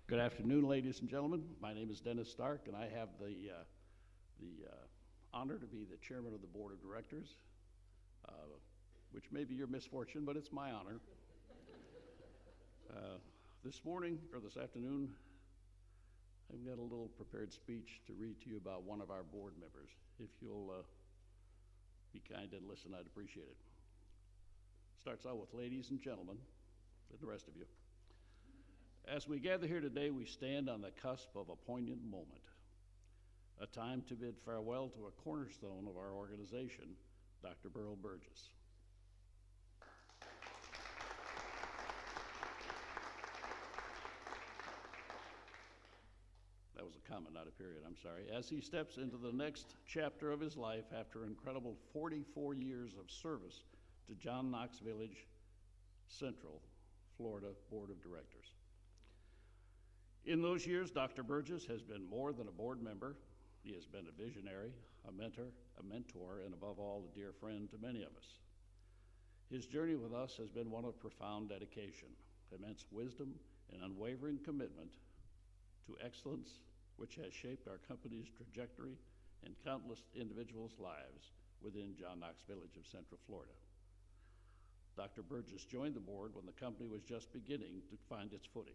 Good afternoon, ladies and gentlemen. My name is Dennis Stark, and I have the honor to be the chairman of the board of directors, which may be your misfortune, but it's my honor. This morning, or this afternoon, I've got a little prepared speech to read to you about one of our board members. If you'll be kind and listen, I'd appreciate it. Starts out with ladies and gentlemen, and the rest of you. As we gather here today, we stand on the cusp of a poignant moment, a time to bid farewell to a cornerstone of our organization, Dr. Burl Burgess. That was a comma, not a period, I'm sorry. As he steps into the next chapter of his life after an incredible 44 years of service to John Knox Village Central, Florida Board of Directors. In those years, Dr. Burgess has been more than a board member. He has been a visionary, a mentor, and above all, a dear friend to many of us. His journey with us has been one of profound dedication, immense wisdom, and unwavering commitment to excellence, which has shaped our company's trajectory and countless individuals' lives within John Knox Village of Central Florida. Dr. Burgess joined the board when the company was just beginning to find its footing.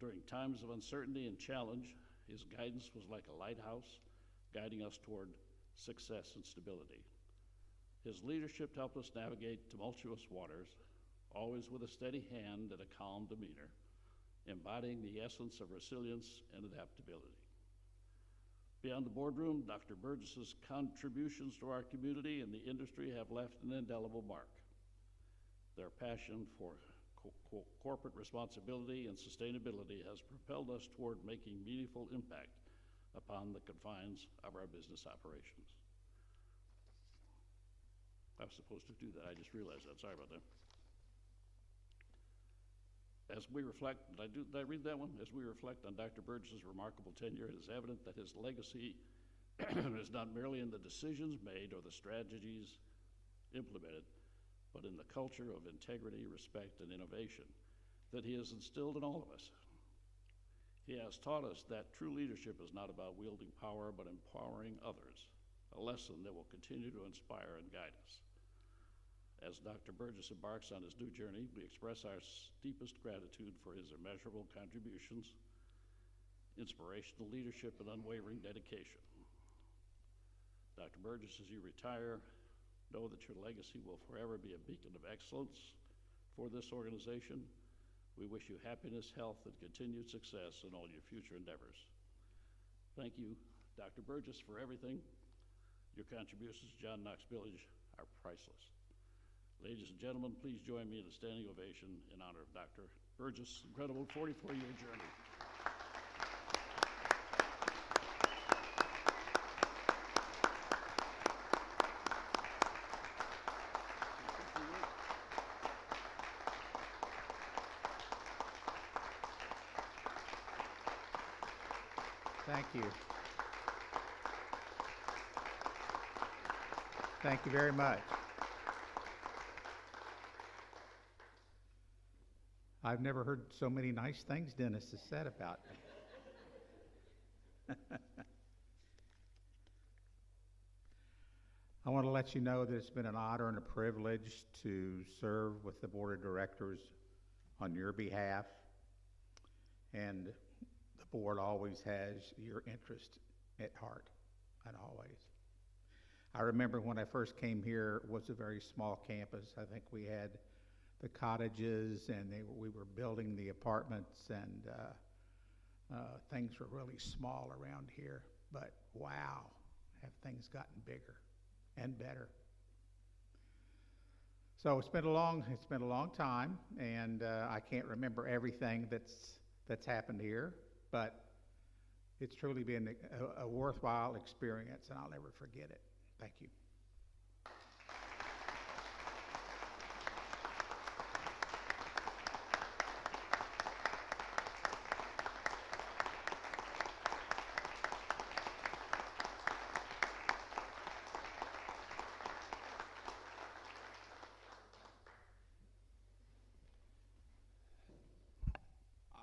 During times of uncertainty and challenge, his guidance was like a lighthouse, guiding us toward success and stability. His leadership helped us navigate tumultuous waters, always with a steady hand and a calm demeanor, embodying the essence of resilience and adaptability. Beyond the boardroom, Dr. Burgess's contributions to our community and the industry have left an indelible mark. Their passion for corporate responsibility and sustainability has propelled us toward making meaningful impact upon the confines of our business operations. I was supposed to do that, I just realized that, sorry about that. As we reflect, did I read that one? As we reflect on Dr. Burgess's remarkable tenure, it is evident that his legacy is not merely in the decisions made or the strategies implemented, but in the culture of integrity, respect, and innovation that he has instilled in all of us. He has taught us that true leadership is not about wielding power, but empowering others, a lesson that will continue to inspire and guide us. As Dr. Burgess embarks on his new journey, we express our deepest gratitude for his immeasurable contributions, inspirational leadership, and unwavering dedication. Dr. Burgess, as you retire, know that your legacy will forever be a beacon of excellence for this organization. We wish you happiness, health, and continued success in all your future endeavors. Thank you, Dr. Burgess, for everything. Your contributions to John Knox Village are priceless. Ladies and gentlemen, please join me in a standing ovation in honor of Dr. Burgess' incredible 44-year journey. Thank you. Thank you very much. I've never heard so many nice things Dennis has said about me. I want to let you know that it's been an honor and a privilege to serve with the board of directors on your behalf, and the board always has your interest at heart, and always. I remember when I first came here, it was a very small campus. I think we had the cottages, and we were building the apartments, and things were really small around here. But wow, have things gotten bigger and better. So it's been a long time, and I can't remember everything that's happened here, but it's truly been a worthwhile experience, and I'll never forget it. Thank you.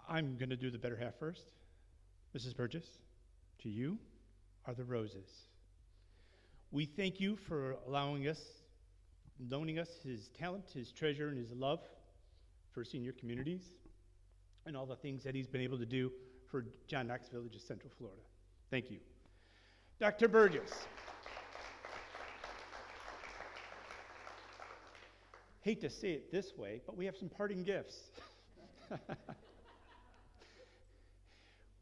I'm going to do the better half first. Mrs. Burgess, to you are the roses. We thank you for loaning us his talent, his treasure, and his love for senior communities and all the things that he's been able to do for John Knox Village of Central Florida. Thank you. Dr. Burgess. Hate to say it this way, but we have some parting gifts.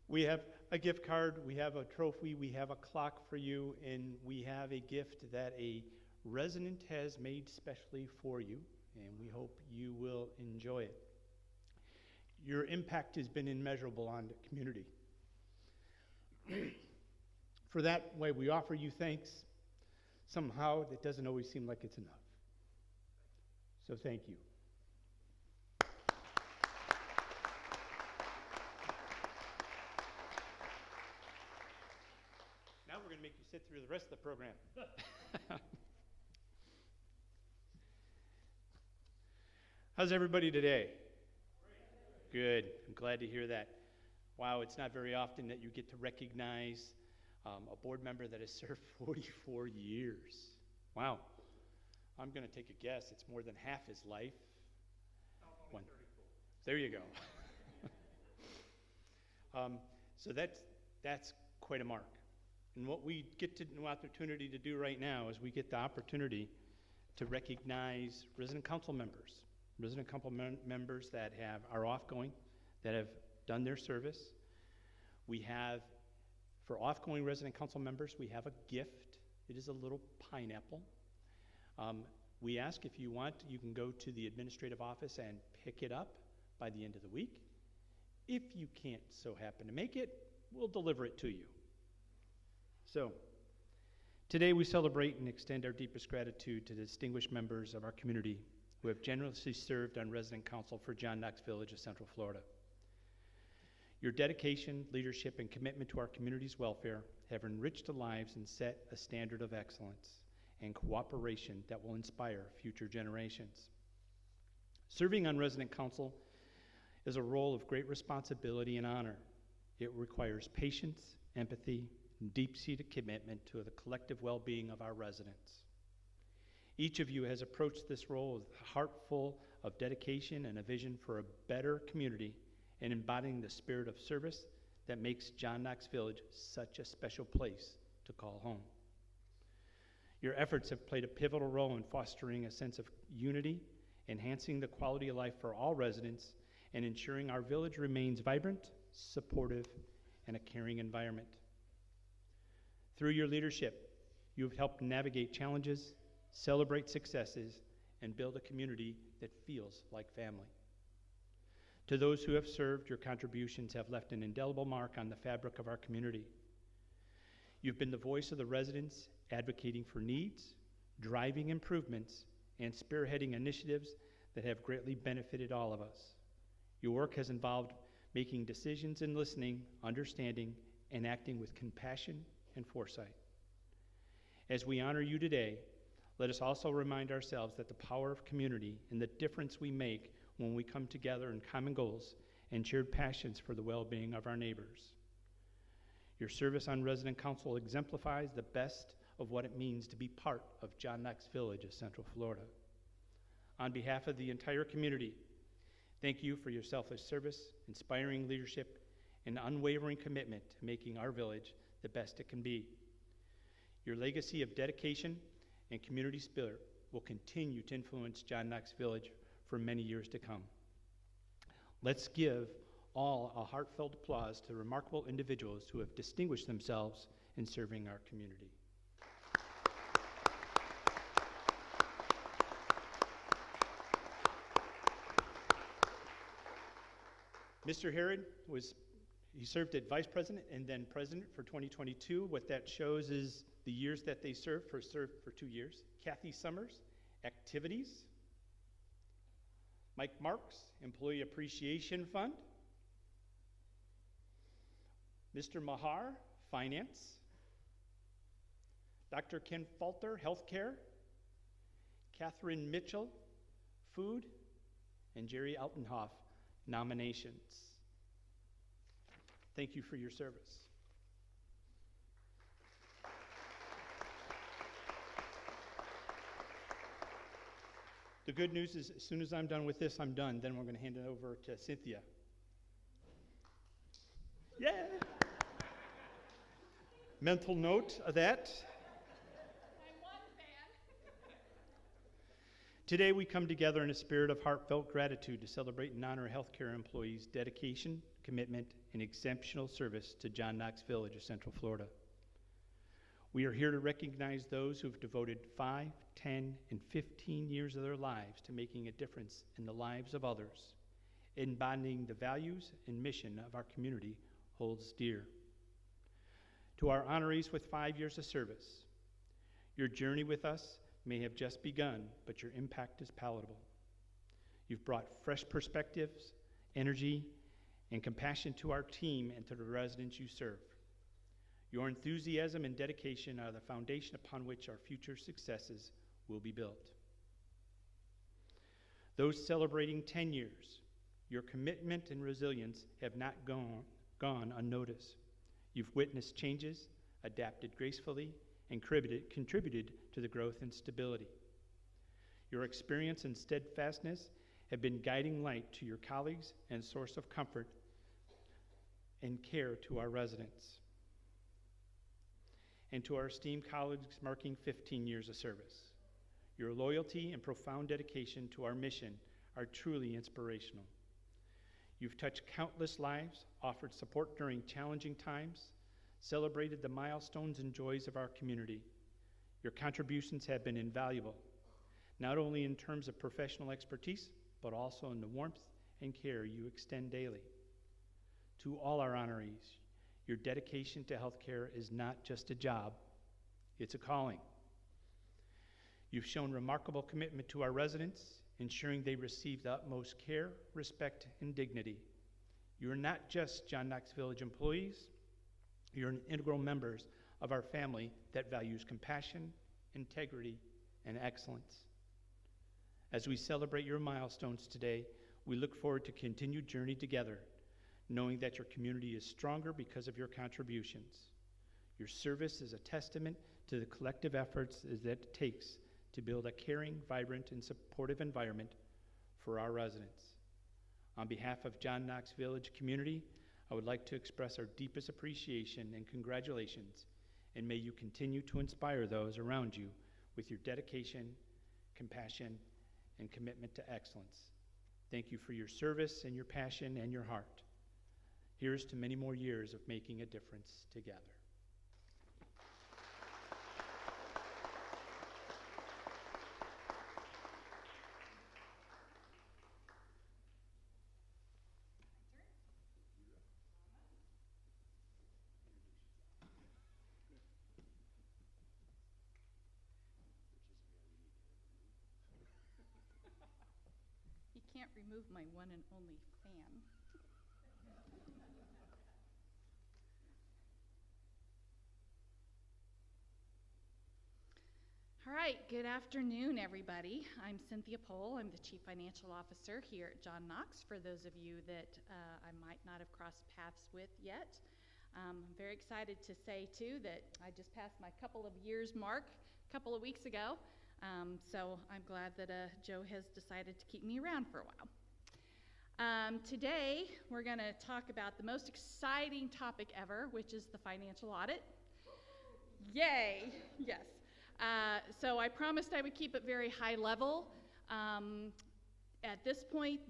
We have a gift card, we have a trophy, we have a clock for you, and we have a gift that a resident has made specially for you, and we hope you will enjoy it. Your impact has been immeasurable on the community. For that way, we offer you thanks. Somehow, it doesn't always seem like it's enough. So thank you. Now we're going to make you sit through the rest of the program. How's everybody today? Good. I'm glad to hear that. Wow, it's not very often that you get to recognize a board member that has served 44 years. Wow. I'm going to take a guess. It's more than half his life. One. There you go. So that's quite a mark. And what we get to an opportunity to do right now is we get the opportunity to recognize resident council members that are offgoing, that have done their service. We have, for offgoing resident council members, we have a gift. It is a little pineapple. We ask if you want, you can go to the administrative office and pick it up by the end of the week. If you can't so happen to make it, we'll deliver it to you. So, today we celebrate and extend our deepest gratitude to the distinguished members of our community who have generously served on resident council for John Knox Village of Central Florida. Your dedication, leadership, and commitment to our community's welfare have enriched the lives and set a standard of excellence and cooperation that will inspire future generations. Serving on resident council is a role of great responsibility and honor. It requires patience, empathy, and deep-seated commitment to the collective well-being of our residents. Each of you has approached this role with a heart full of dedication and a vision for a better community and embodying the spirit of service that makes John Knox Village such a special place to call home. Your efforts have played a pivotal role in fostering a sense of unity, enhancing the quality of life for all residents, and ensuring our village remains vibrant, supportive, and a caring environment. Through your leadership, you have helped navigate challenges, celebrate successes, and build a community that feels like family. To those who have served, your contributions have left an indelible mark on the fabric of our community. You've been the voice of the residents, advocating for needs, driving improvements, and spearheading initiatives that have greatly benefited all of us. Your work has involved making decisions and listening, understanding, and acting with compassion and foresight. As we honor you today, let us also remind ourselves that the power of community and the difference we make when we come together in common goals and shared passions for the well-being of our neighbors. Your service on resident council exemplifies the best of what it means to be part of John Knox Village of Central Florida. On behalf of the entire community, thank you for your selfless service, inspiring leadership, and unwavering commitment to making our village the best it can be. Your legacy of dedication and community spirit will continue to influence John Knox Village for many years to come. Let's give all a heartfelt applause to remarkable individuals who have distinguished themselves in serving our community. Mr. Herod he served as vice president and then president for 2022. What that shows is the years that they served for 2 years. Kathy Summers, activities. Mike Marks, Employee Appreciation Fund. Mr. Mahar, Finance. Dr. Ken Falter, Healthcare. Catherine Mitchell, Food. And Jerry Altenhoff, Nominations. Thank you for your service. The good news is, as soon as I'm done with this, I'm done. Then we're going to hand it over to Cynthia. Yeah. Mental note of that. Today we come together in a spirit of heartfelt gratitude to celebrate and honor healthcare employees' dedication, commitment, and exceptional service to John Knox Village of Central Florida. We are here to recognize those who've devoted 5, 10, and 15 years of their lives to making a difference in the lives of others, embodying the values and mission of our community holds dear. To our honorees with 5 years of service, your journey with us may have just begun, but your impact is palatable. You've brought fresh perspectives, energy, and compassion to our team and to the residents you serve. Your enthusiasm and dedication are the foundation upon which our future successes will be built. Those celebrating 10 years, your commitment and resilience have not gone unnoticed. You've witnessed changes, adapted gracefully, and contributed to the growth and stability. Your experience and steadfastness have been guiding light to your colleagues and source of comfort and care to our residents. And to our esteemed colleagues marking 15 years of service, your loyalty and profound dedication to our mission are truly inspirational. You've touched countless lives, offered support during challenging times, celebrated the milestones and joys of our community. Your contributions have been invaluable, not only in terms of professional expertise, but also in the warmth and care you extend daily. To all our honorees, your dedication to healthcare is not just a job, it's a calling. You've shown remarkable commitment to our residents, ensuring they receive the utmost care, respect, and dignity. You are not just John Knox Village employees, you're an integral members of our family that values compassion, integrity, and excellence. As we celebrate your milestones today, we look forward to continued journey together, knowing that your community is stronger because of your contributions. Your service is a testament to the collective efforts that it takes to build a caring, vibrant, and supportive environment for our residents. On behalf of John Knox Village community, I would like to express our deepest appreciation and congratulations, and may you continue to inspire those around you with your dedication, compassion, and commitment to excellence. Thank you for your service and your passion and your heart. Here's to many more years of making a difference together. You can't remove my one and only fan. All right, good afternoon, everybody. I'm Cynthia Pohl. I'm the Chief Financial Officer here at John Knox, for those of you that I might not have crossed paths with yet. I'm very excited to say, too, that I just passed my couple of years mark a couple of weeks ago. So I'm glad that Joe has decided to keep me around for a while. Today, we're going to talk about the most exciting topic ever, which is the financial audit. Yay! Yes. So I promised I would keep it very high level. At this point,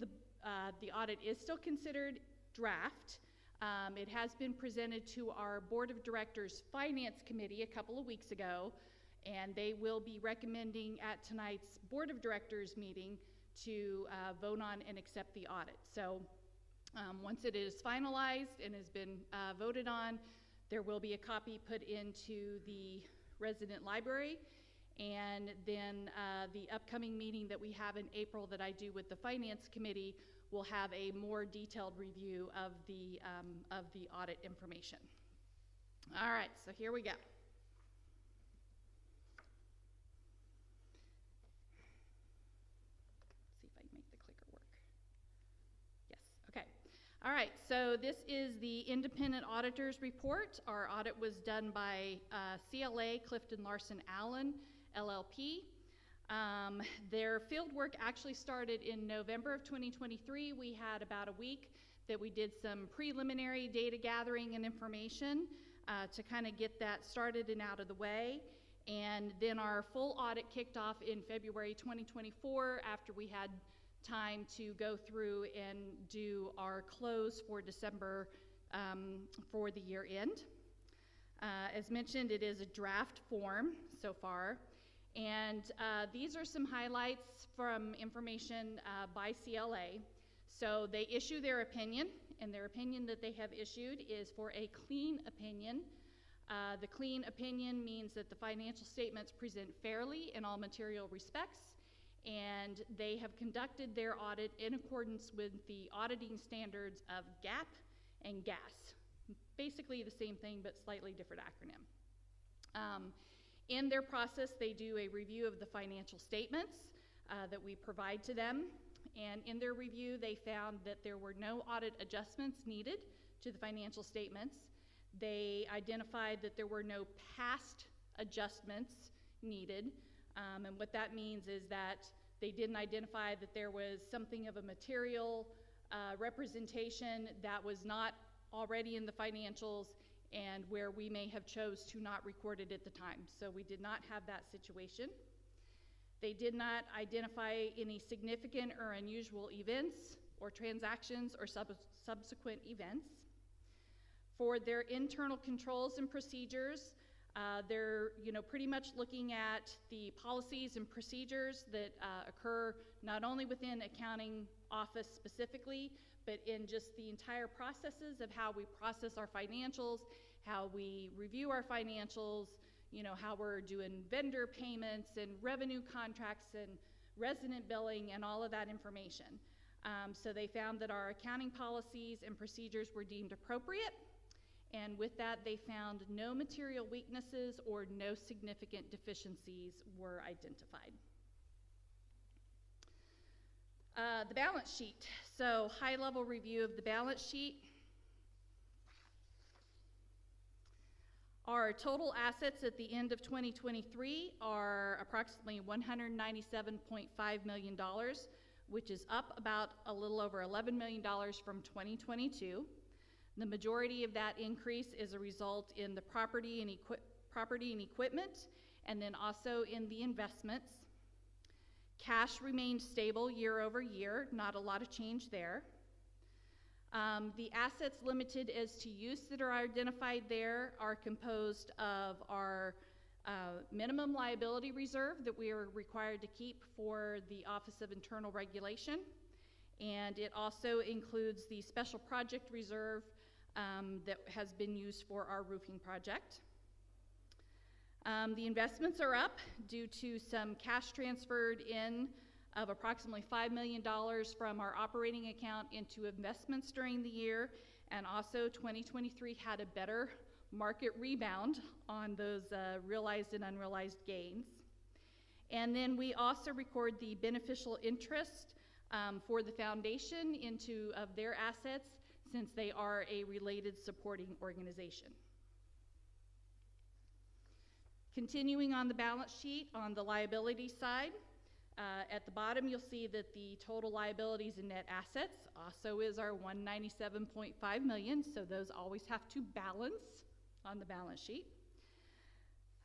the audit is still considered draft. It has been presented to our Board of Directors Finance Committee a couple of weeks ago, and they will be recommending at tonight's Board of Directors meeting to vote on and accept the audit. So once it is finalized and has been voted on, there will be a copy put into the resident library, and then the upcoming meeting that we have in April that I do with the Finance Committee will have a more detailed review of the audit information. All right, so here we go. See if I can make the clicker work. Yes, okay. All right, so this is the independent auditor's report. Our audit was done by CLA Clifton Larson Allen, LLP. Their field work actually started in November of 2023. We had about a week that we did some preliminary data gathering and information to kind of get that started and out of the way. And then our full audit kicked off in February 2024 after we had time to go through and do our close for December for the year end. As mentioned, it is a draft form so far. And these are some highlights from information by CLA. So they issue their opinion, and their opinion that they have issued is for a clean opinion. The clean opinion means that the financial statements present fairly in all material respects, and they have conducted their audit in accordance with the auditing standards of GAAP and GAS. Basically the same thing, but slightly different acronym. In their process, they do a review of the financial statements that we provide to them, and in their review, they found that there were no audit adjustments needed to the financial statements. They identified that there were no past adjustments needed, and what that means is that they didn't identify that there was something of a material representation that was not already in the financials and where we may have chose to not record it at the time. So we did not have that situation. They did not identify any significant or unusual events or transactions or subsequent events. For their internal controls and procedures, they're pretty much looking at the policies and procedures that occur not only within accounting office specifically, but in just the entire processes of how we process our financials, how we review our financials, how we're doing vendor payments and revenue contracts and resident billing and all of that information. So they found that our accounting policies and procedures were deemed appropriate, and with that they found no material weaknesses or no significant deficiencies were identified. The balance sheet. So high-level review of the balance sheet. Our total assets at the end of 2023 are approximately $197.5 million, which is up about a little over $11 million from 2022. The majority of that increase is a result in the property and equipment, and then also in the investments. Cash remained stable year over year, not a lot of change there. The assets limited as to use that are identified there are composed of our minimum liability reserve that we are required to keep for the Office of Internal Regulation, and it also includes the special project reserve that has been used for our roofing project. The investments are up due to some cash transferred in of approximately $5 million from our operating account into investments during the year, and also 2023 had a better market rebound on those realized and unrealized gains. And then we also record the beneficial interest for the foundation of their assets, since they are a related supporting organization. Continuing on the balance sheet, on the liability side, at the bottom you'll see that the total liabilities and net assets also is our $197.5 million, so those always have to balance on the balance sheet.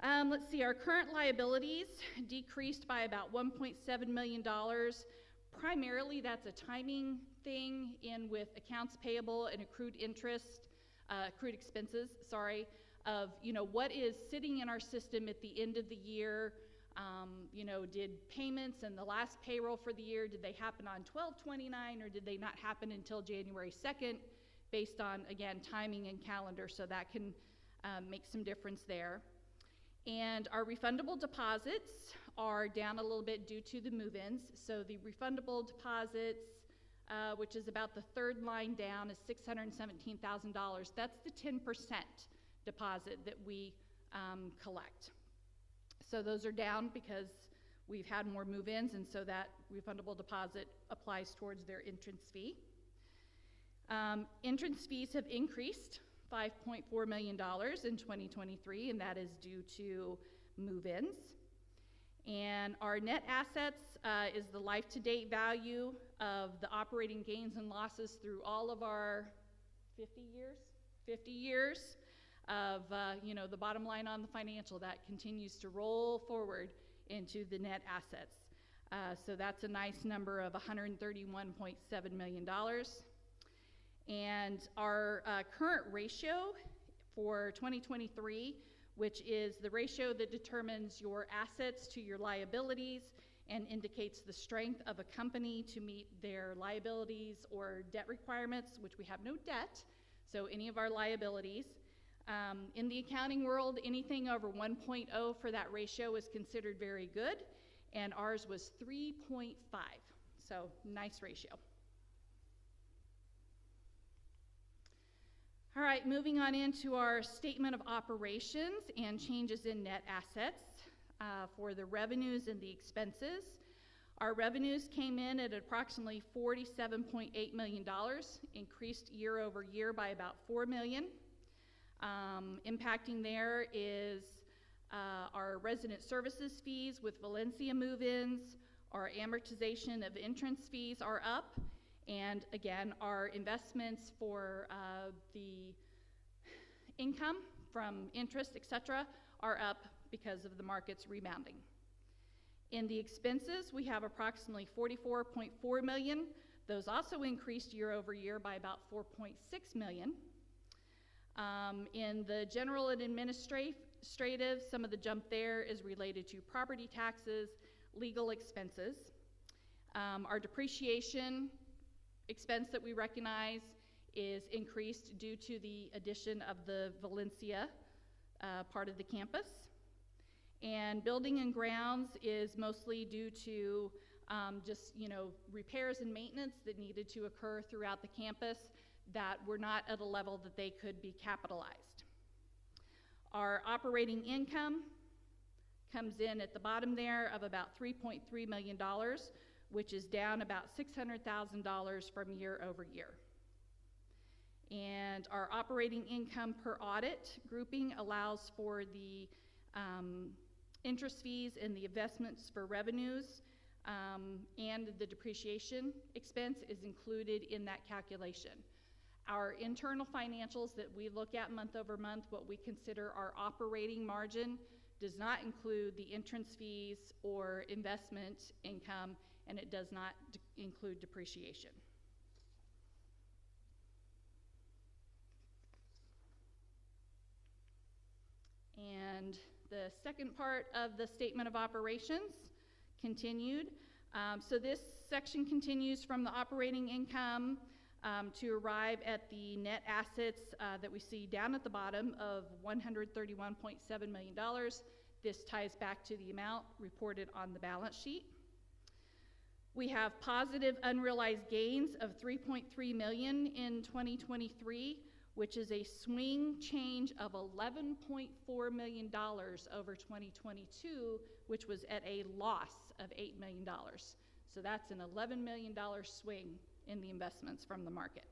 Let's see, our current liabilities decreased by about $1.7 million. Primarily that's a timing thing in with accounts payable and accrued expenses, of what is sitting in our system at the end of the year. Did payments and the last payroll for the year, did they happen on 12/29 or did they not happen until January 2nd, based on, again, timing and calendar, so that can make some difference there. And our refundable deposits are down a little bit due to the move-ins. So the refundable deposits, which is about the third line down, is $617,000. That's the 10% deposit that we collect. So those are down because we've had more move-ins, and so that refundable deposit applies towards their entrance fee. Entrance fees have increased $5.4 million in 2023, and that is due to move-ins. And our net assets is the life-to-date value of the operating gains and losses through all of our 50 years of, the bottom line on the financial that continues to roll forward into the net assets. So that's a nice number of $131.7 million. And our current ratio for 2023, which is the ratio that determines your assets to your liabilities and indicates the strength of a company to meet their liabilities or debt requirements, which we have no debt, so any of our liabilities. In the accounting world, anything over 1.0 for that ratio is considered very good, and ours was 3.5, so nice ratio. All right, moving on into our statement of operations and changes in net assets for the revenues and the expenses. Our revenues came in at approximately $47.8 million, increased year over year by about $4 million. Impacting there is our resident services fees with Valencia move-ins, our amortization of entrance fees are up, and again, our investments for the income from interest, etc., are up because of the markets rebounding. In the expenses, we have approximately $44.4 million. Those also increased year over year by about $4.6 million. In the general and administrative, some of the jump there is related to property taxes, legal expenses. Our depreciation expense that we recognize is increased due to the addition of the Valencia part of the campus. And building and grounds is mostly due to just repairs and maintenance that needed to occur throughout the campus that were not at a level that they could be capitalized. Our operating income comes in at the bottom there of about $3.3 million, which is down about $600,000 from year over year. And our operating income per audit grouping allows for the interest fees and the investments for revenues, and the depreciation expense is included in that calculation. Our internal financials that we look at month over month, what we consider our operating margin, does not include the entrance fees or investment income, and it does not include depreciation. And the second part of the statement of operations continued. So this section continues from the operating income to arrive at the net assets that we see down at the bottom of $131.7 million. This ties back to the amount reported on the balance sheet. We have positive unrealized gains of $3.3 million in 2023, which is a swing change of $11.4 million over 2022, which was at a loss of $8 million. So that's an $11 million swing in the investments from the market.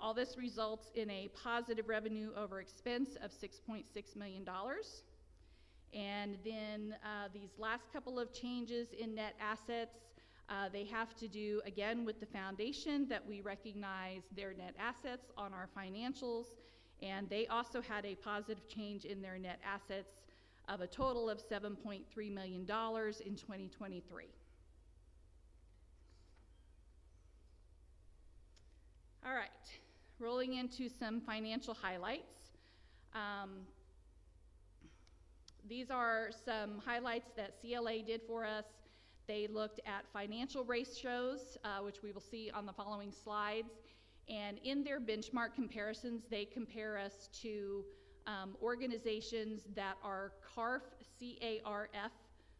All this results in a positive revenue over expense of $6.6 million. And then these last couple of changes in net assets, they have to do, again, with the foundation that we recognize their net assets on our financials, and they also had a positive change in their net assets of a total of $7.3 million in 2023. All right, rolling into some financial highlights. These are some highlights that CLA did for us. They looked at financial ratios, which we will see on the following slides. And in their benchmark comparisons, they compare us to organizations that are CARF, C-A-R-F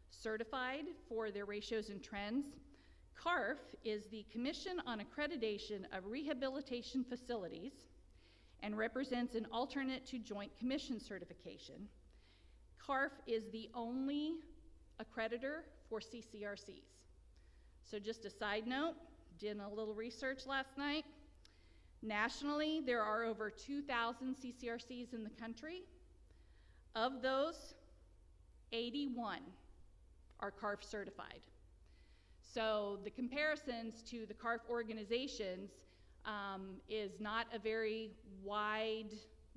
certified for their ratios and trends. CARF is the Commission on Accreditation of Rehabilitation Facilities and represents an alternate to Joint Commission certification. CARF is the only accreditor for CCRCs. So just a side note, did a little research last night. Nationally, there are over 2,000 CCRCs in the country. Of those, 81 are CARF certified. So the comparisons to the CARF organizations is not a very wide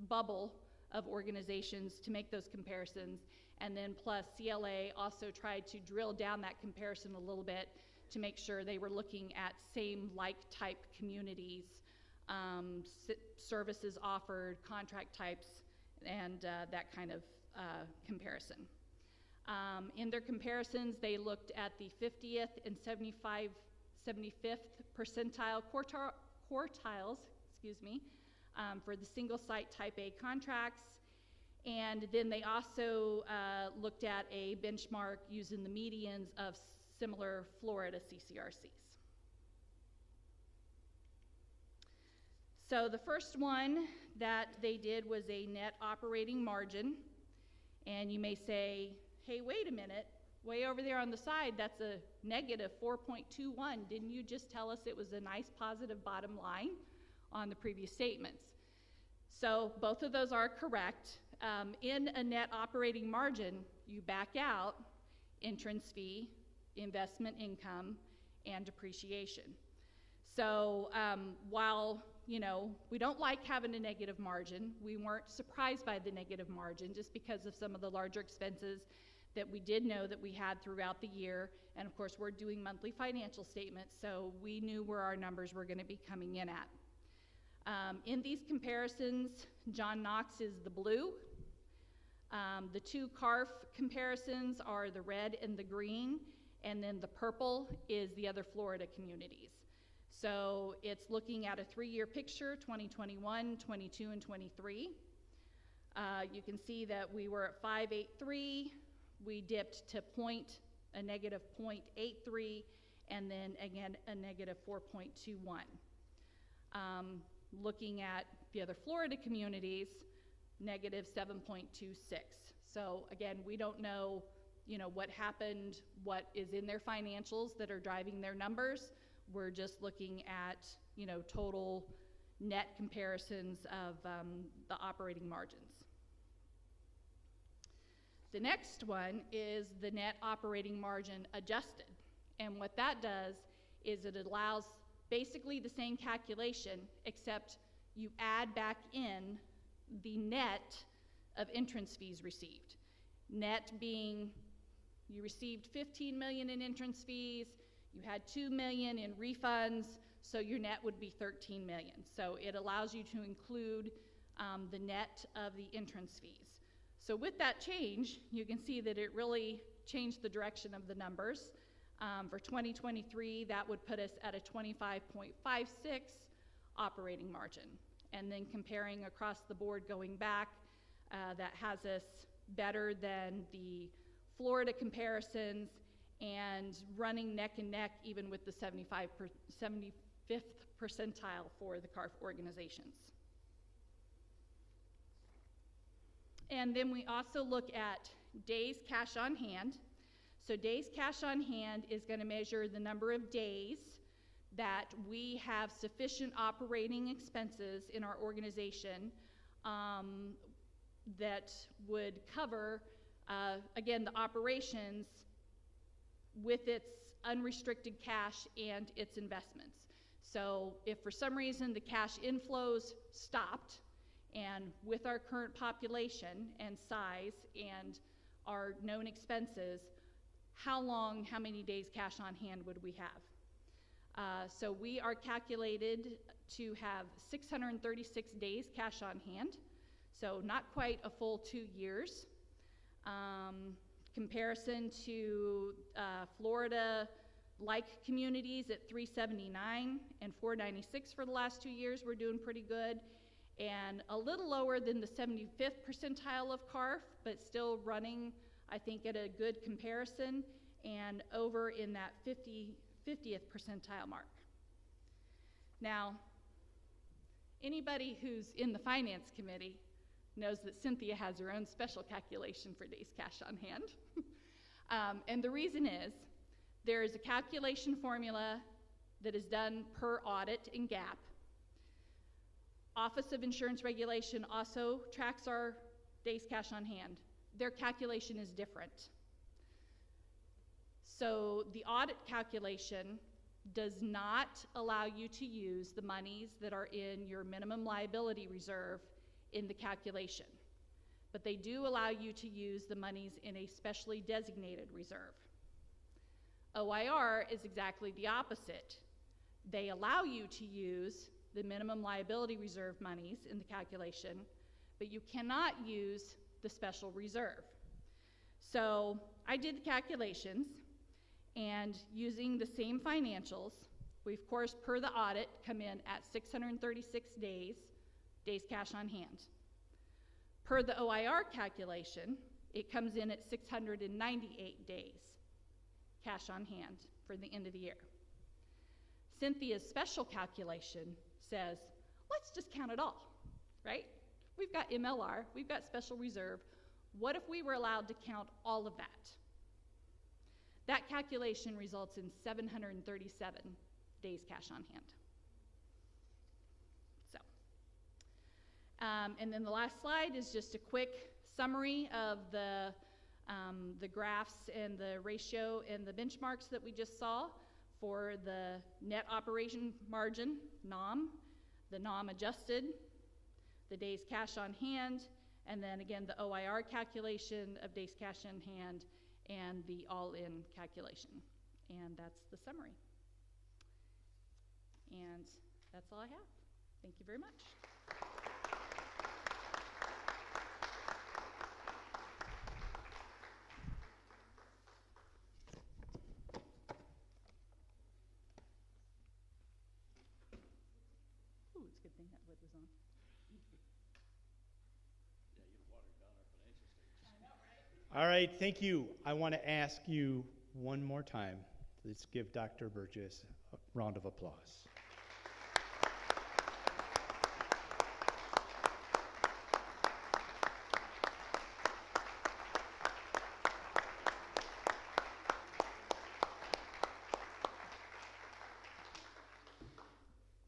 bubble of organizations to make those comparisons. And then plus CLA also tried to drill down that comparison a little bit to make sure they were looking at same like type communities, services offered, contract types, and that kind of comparison. In their comparisons, they looked at the 50th and 75th percentile quartiles, for the single site type A contracts. And then they also looked at a benchmark using the medians of similar Florida CCRCs. So the first one that they did was a net operating margin. And you may say, hey, wait a minute, way over there on the side, that's a negative 4.21. Didn't you just tell us it was a nice positive bottom line on the previous statements? So both of those are correct. In a net operating margin, you back out entrance fee, investment income, and depreciation. So while we don't like having a negative margin, we weren't surprised by the negative margin just because of some of the larger expenses that we did know that we had throughout the year. And of course, we're doing monthly financial statements, so we knew where our numbers were going to be coming in at. In these comparisons, John Knox is the blue. The two CARF comparisons are the red and the green, and then the purple is the other Florida communities. So it's looking at a 3-year picture, 2021, 22, and 23. You can see that we were at 583, we dipped to a negative 0.83, and then again a negative 4.21. Looking at the other Florida communities, negative 7.26. So again, we don't know, what happened, what is in their financials that are driving their numbers. We're just looking at, total net comparisons of the operating margins. The next one is the net operating margin adjusted. And what that does is it allows basically the same calculation, except you add back in the net of entrance fees received. Net being you received $15 million in entrance fees, you had $2 million in refunds, so your net would be $13 million. So it allows you to include the net of the entrance fees. So with that change, you can see that it really changed the direction of the numbers. For 2023, that would put us at a 25.56 operating margin. And then comparing across the board going back, that has us better than the Florida comparisons and running neck and neck even with the 75th percentile for the CARF organizations. And then we also look at days cash on hand. So days cash on hand is going to measure the number of days that we have sufficient operating expenses in our organization that would cover, again, the operations with its unrestricted cash and its investments. So if for some reason the cash inflows stopped, and with our current population and size and our known expenses, how many days cash on hand would we have? So we are calculated to have 636 days cash on hand, so not quite a full 2 years. Comparison to Florida-like communities at 379 and 496 for the last 2 years, we're doing pretty good. And a little lower than the 75th percentile of CARF, but still running, I think, at a good comparison, and over in that 50th percentile mark. Now, anybody who's in the finance committee knows that Cynthia has her own special calculation for days cash on hand. And the reason is There is a calculation formula that is done per audit in GAAP. Office of Insurance Regulation also tracks our days cash on hand. Their calculation is different. So the audit calculation does not allow you to use the monies that are in your minimum liability reserve in the calculation, but they do allow you to use the monies in a specially designated reserve. OIR is exactly the opposite. They allow you to use the minimum liability reserve monies in the calculation, but you cannot use the special reserve. So I did the calculations, and using the same financials, we of course, per the audit, come in at 636 days cash on hand. Per the OIR calculation, it comes in at 698 days cash on hand for the end of the year. Cynthia's special calculation says, let's just count it all, right? We've got MLR, we've got special reserve. What if we were allowed to count all of that? That calculation results in 737 days cash on hand. So, and then the last slide is just a quick summary of the graphs and the ratio and the benchmarks that we just saw for the net operation margin, NOM, the NOM adjusted, the days cash on hand, and then again the OIR calculation of days cash on hand and the all-in calculation. And that's the summary. And that's all I have. Thank you very much. Ooh, it's a good thing that lid was on. All right, thank you. I want to ask you one more time. Let's give Dr. Burgess a round of applause.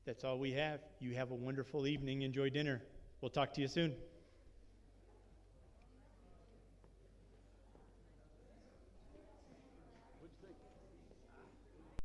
That's all we have. You have a wonderful evening. Enjoy dinner. We'll talk to you soon.